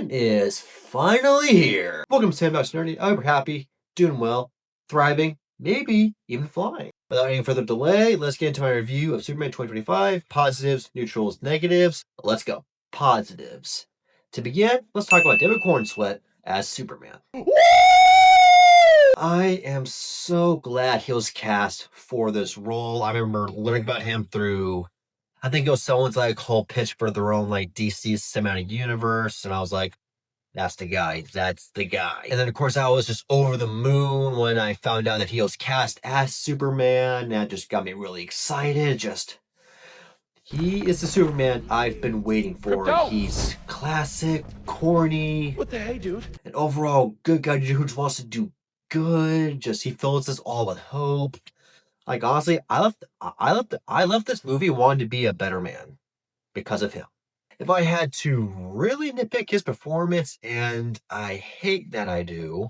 Superman is finally here. Welcome to Sandbox Nerdy. I'm happy, doing well, thriving, maybe even flying. Without any further delay, let's get into my review of Superman 2025. Positives, neutrals, negatives. Let's go. Positives. To begin, let's talk about David Corenswet as Superman. I am so glad he was cast for this role. I remember learning about him through, I think it was someone's whole pitch for their own DC cinematic universe, and I was like, that's the guy. That's the guy. And then, of course, I was just over the moon when I found out that he was cast as Superman. That just got me really excited. He is the Superman I've been waiting for. Crypto! He's classic, corny. What the hey, dude? An overall good guy who just wants to do good. He fills us all with hope. Honestly, I left this movie wanting to be a better man because of him. If I had to really nitpick his performance, and I hate that I do,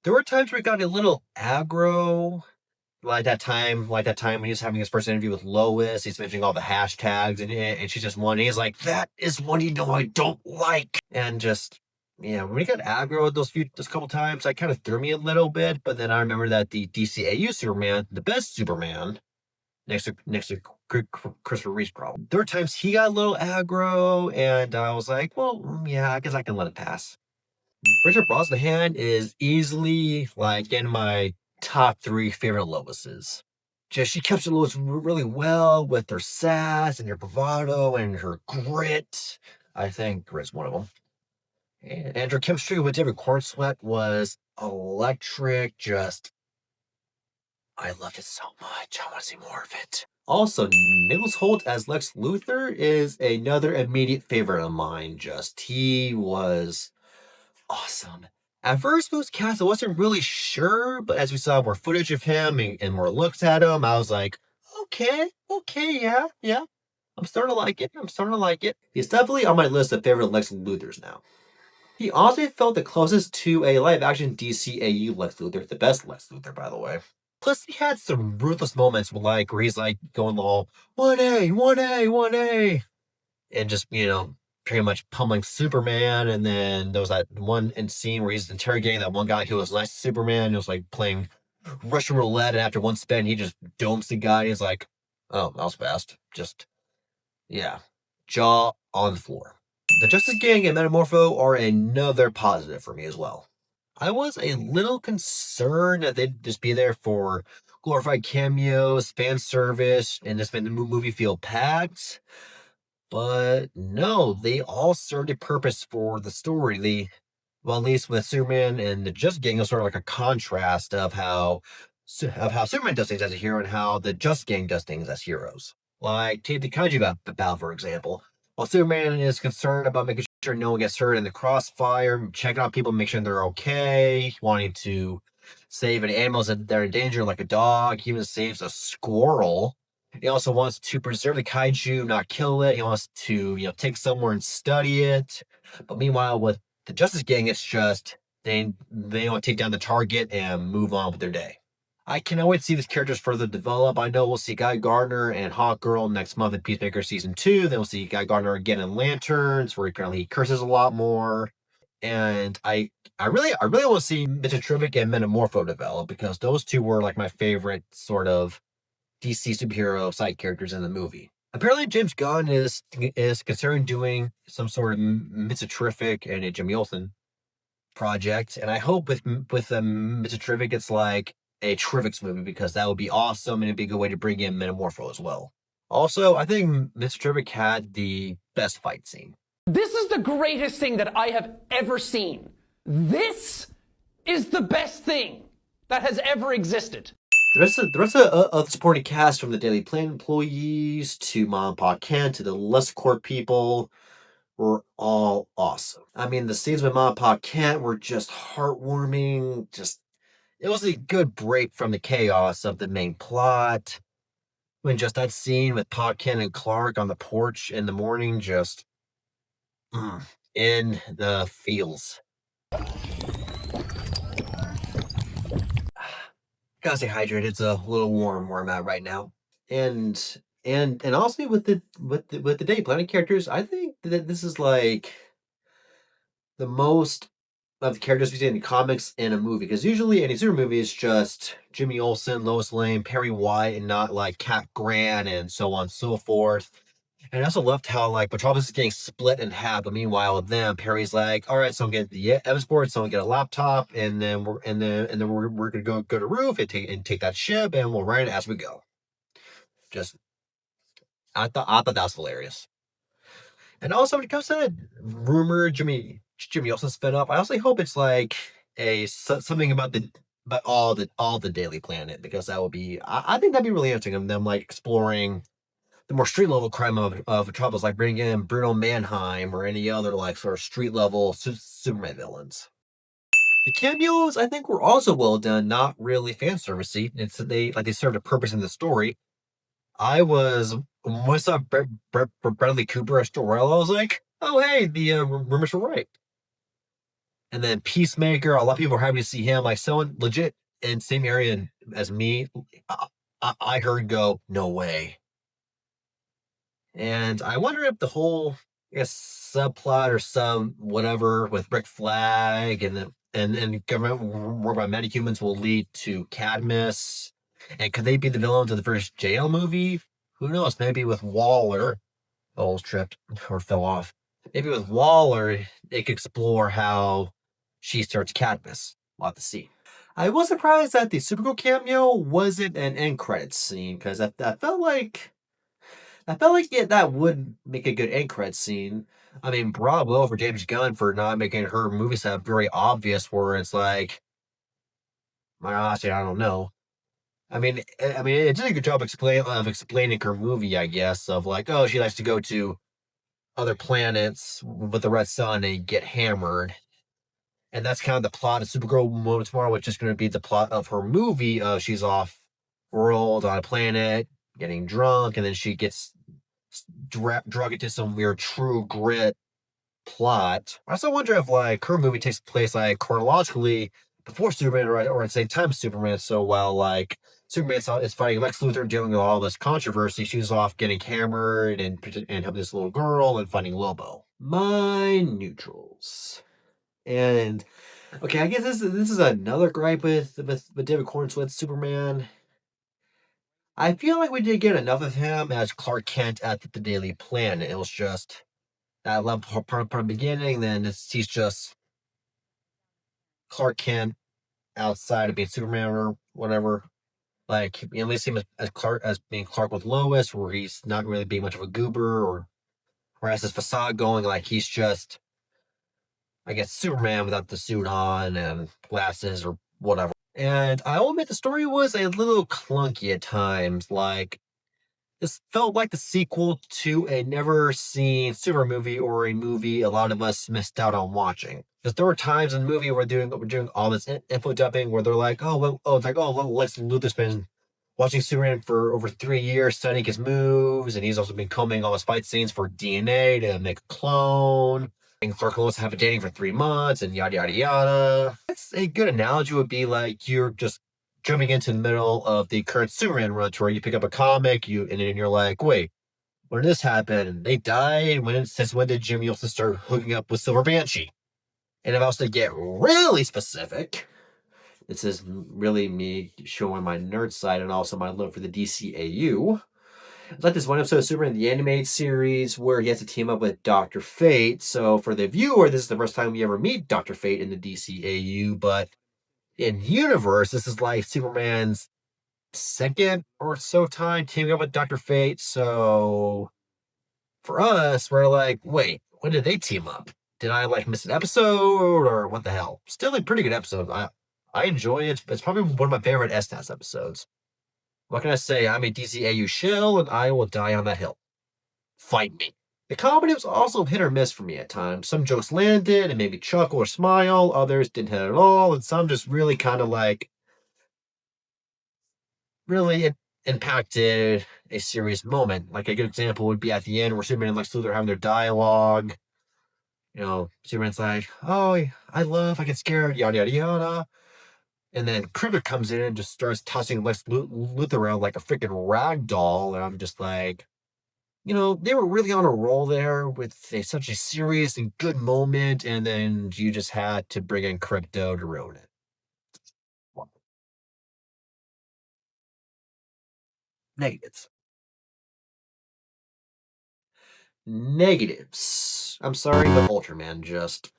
there were times where he got a little aggro, like that time when he was having his first interview with Lois. He's mentioning all the hashtags, and she's just one. He's like, "That is one I don't like," and when he got aggro those couple times, that kind of threw me a little bit. But then I remember that the DCAU Superman, the best Superman, next to Christopher Reeve's problem, there were times he got a little aggro, and I was like, well, yeah, I guess I can let it pass. Richard Brosnahan is easily in my top 3 favorite Loises. She captured Lois really well with her sass and her bravado and her grit. I think grit's one of them. And her chemistry with David Corenswet was electric. I loved it so much. I want to see more of it. Also, Nicholas Hoult as Lex Luthor is another immediate favorite of mine. He was awesome. At first, when it was cast, I wasn't really sure, but as we saw more footage of him and more looks at him, I was like, okay, yeah. I'm starting to like it. He's definitely on my list of favorite Lex Luthors now. He honestly felt the closest to a live-action DCAU Lex Luthor, the best Lex Luthor, by the way. Plus, he had some ruthless moments where he's going all 1A, 1A, 1A, and pretty much pummeling Superman. And then there was that one scene where he's interrogating that one guy who was nice to Superman. It was playing Russian roulette, and after one spin, he just domes the guy. He's like, oh, that was fast. Jaw on the floor. The Justice Gang and Metamorpho are another positive for me as well. I was a little concerned that they'd just be there for glorified cameos, fan service, and just make the movie feel packed. But no, they all served a purpose for the story. At least with Superman and the Justice Gang, it was sort of like a contrast of how Superman does things as a hero and how the Justice Gang does things as heroes. Take the Kaiju battle, for example. While Superman is concerned about making sure no one gets hurt in the crossfire, checking out people, make sure they're okay, wanting to save any animals that are in danger, like a dog. He even saves a squirrel. He also wants to preserve the Kaiju, not kill it. He wants to, take somewhere and study it. But meanwhile, with the Justice Gang, it's just they want to take down the target and move on with their day. I cannot wait to see these characters further develop. I know we'll see Guy Gardner and Hawkgirl next month in Peacemaker Season 2. Then we'll see Guy Gardner again in Lanterns, where apparently he curses a lot more. And I really want to see Metamorpho and Metamorpho develop, because those two were my favorite sort of DC superhero side characters in the movie. Apparently, James Gunn is considering doing some sort of Mr. and a Jimmy Olsen project. And I hope with Mr. it's a Terrifics movie, because that would be awesome, and it'd be a good way to bring in Metamorpho as well. Also, I think Mr. had the best fight scene. This is the greatest thing that I have ever seen. This is the best thing that has ever existed. The rest of the supporting cast, from the Daily Planet employees to Mom and Pa Kent to the LessCorp people, were all awesome. I mean, the scenes with Mom and Pa Kent were just heartwarming. It was a good break from the chaos of the main plot. When that scene with Pa Kent and Clark on the porch in the morning, in the feels. Gotta stay hydrated. It's a little warm where I'm at right now. And honestly, with the Daily Planet characters, I think that this is the most of the characters we see in the comics in a movie. Because usually any super movie is just Jimmy Olsen, Lois Lane, Perry White, and not like Cat Grant and so on and so forth. And I also loved how like Metropolis is getting split in half, but meanwhile with them, Perry's like, all right, someone get the Evansport, someone get a laptop, and then we're gonna go to the roof and take that ship, and we'll ride it as we go. Just I thought that was hilarious. And also when it comes to that rumor Jimmy Olsen spin up, I also hope it's like something about all the Daily Planet, because that would be I think that'd be really interesting of them like exploring the more street level crime of Metropolis, like bringing in Bruno Mannheim or any other like sort of street level Superman villains. The cameos I think were also well done, not really fan servicey. They served a purpose in the story. I was when I saw Bradley Cooper as Jor-El, I was like, oh hey, the rumors were right. And then Peacemaker, a lot of people are happy to see him. Like someone legit in same area as me, I heard go, no way. And I wonder if the whole, I guess, subplot or some whatever with Rick Flag and government work by metahumans will lead to Cadmus. And could they be the villains of the first JL movie? Who knows? Maybe with Waller. Almost tripped or fell off. Maybe with Waller, they could explore how she starts Cadmus. We'll have to see. I was surprised that the Supergirl cameo wasn't an end credits scene, because I felt like yeah, that would make a good end credits scene. I mean, bravo for James Gunn for not making her movie sound very obvious, where it's like, honestly, I don't know. I mean, it did a good job explaining her movie, I guess, of like, oh, she likes to go to other planets with the Red Sun and get hammered, and that's kind of the plot of Supergirl Moment Tomorrow, which is going to be the plot of her movie. She's off world on a planet, getting drunk, and then she gets drug into some weird True Grit plot. I also wonder if like her movie takes place like chronologically before Superman or at the same time as Superman. So while like Superman is fighting Lex Luthor, dealing with all this controversy, she's off getting hammered and helping this little girl and finding Lobo. My neutrals. And okay, I guess this is another gripe with David Corenswet's Superman. I feel like we did get enough of him as Clark Kent at the Daily Planet. It was just that love part of the beginning, then he's just Clark Kent outside of being Superman or whatever. Like you at least see him as Clark as being Clark with Lois, where he's not really being much of a goober, or has his facade going like he's just, I guess, Superman without the suit on and glasses or whatever. And I will admit the story was a little clunky at times. Like this felt like the sequel to a never seen super movie, or a movie a lot of us missed out on watching. Because there were times in the movie we're doing all this info dubbing where they're like, it's like, oh, well, Lex Luthor's been watching Superman for over 3 years, studying his moves, and he's also been combing all his fight scenes for DNA to make a clone. And Clark and Lois have been dating for 3 months, and yada yada yada. That's a good analogy. Would be like you're just jumping into the middle of the current Superman run, to where you pick up a comic, and then you're like, wait, when did this happen? They died. Since when did Jimmy Olsen start hooking up with Silver Banshee? And if I was to get really specific, this is really me showing my nerd side and also my love for the DCAU. It's like this one episode of Superman, the animated series, where he has to team up with Dr. Fate. So for the viewer, this is the first time we ever meet Dr. Fate in the DCAU, but in universe, this is like Superman's second or so time teaming up with Dr. Fate. So for us, we're like, wait, when did they team up? Did I like miss an episode or what the hell? Still a pretty good episode. I enjoy it. It's probably one of my favorite SNAS episodes. What can I say? I'm a DCAU shill, and I will die on that hill. Fight me. The comedy was also hit or miss for me at times. Some jokes landed and made me chuckle or smile. Others didn't hit at all, and some just really kind of like really impacted a serious moment. Like a good example would be at the end where Superman and Lex Luthor having their dialogue. Superman's like, "Oh, I get scared, yada yada yada," and then Critter comes in and just starts tossing Lex Luthor around like a freaking rag doll, and I'm just like, they were really on a roll there with such a serious and good moment, and then you just had to bring in Crypto to ruin it. Negatives. Negatives. I'm sorry, but Ultraman just.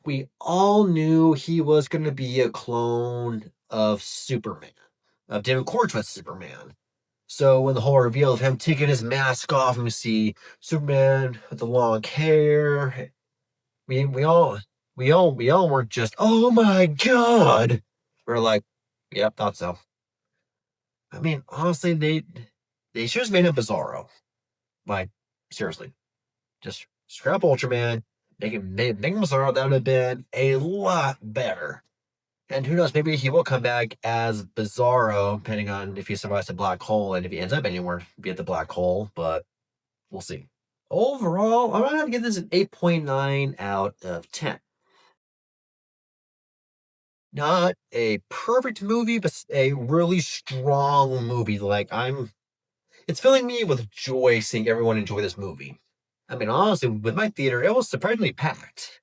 We all knew he was going to be a clone of Superman, of David Corenswet's Superman. So when the whole reveal of him taking his mask off and we see Superman with the long hair, we all weren't just, oh my god. We're like, yep, thought so. I mean, honestly, they should have made him Bizarro. Like, seriously, just scrap Ultraman, make him Bizarro. That would have been a lot better. And who knows, maybe he will come back as Bizarro, depending on if he survives the black hole and if he ends up anywhere via the black hole, but we'll see. Overall, I'm going to give this an 8.9 out of 10. Not a perfect movie, but a really strong movie. It's filling me with joy seeing everyone enjoy this movie. I mean, honestly, with my theater, it was surprisingly packed.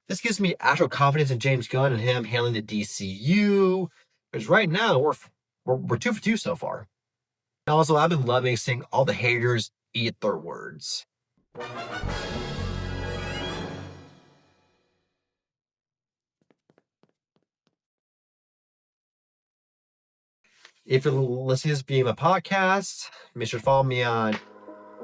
This gives me actual confidence in James Gunn and him handling the DCU. Because right now we're 2 for 2 so far. And also, I've been loving seeing all the haters eat their words. If you're listening to this via my podcast, make sure to follow me on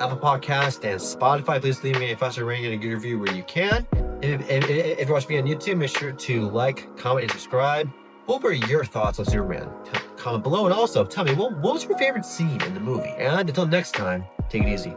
Apple Podcast and Spotify. Please leave me a 5-star rating and a good review where you can. If you're watching me on YouTube, make sure to like, comment, and subscribe. What were your thoughts on Superman? Comment below, and also tell me what was your favorite scene in the movie. And until next time, take it easy.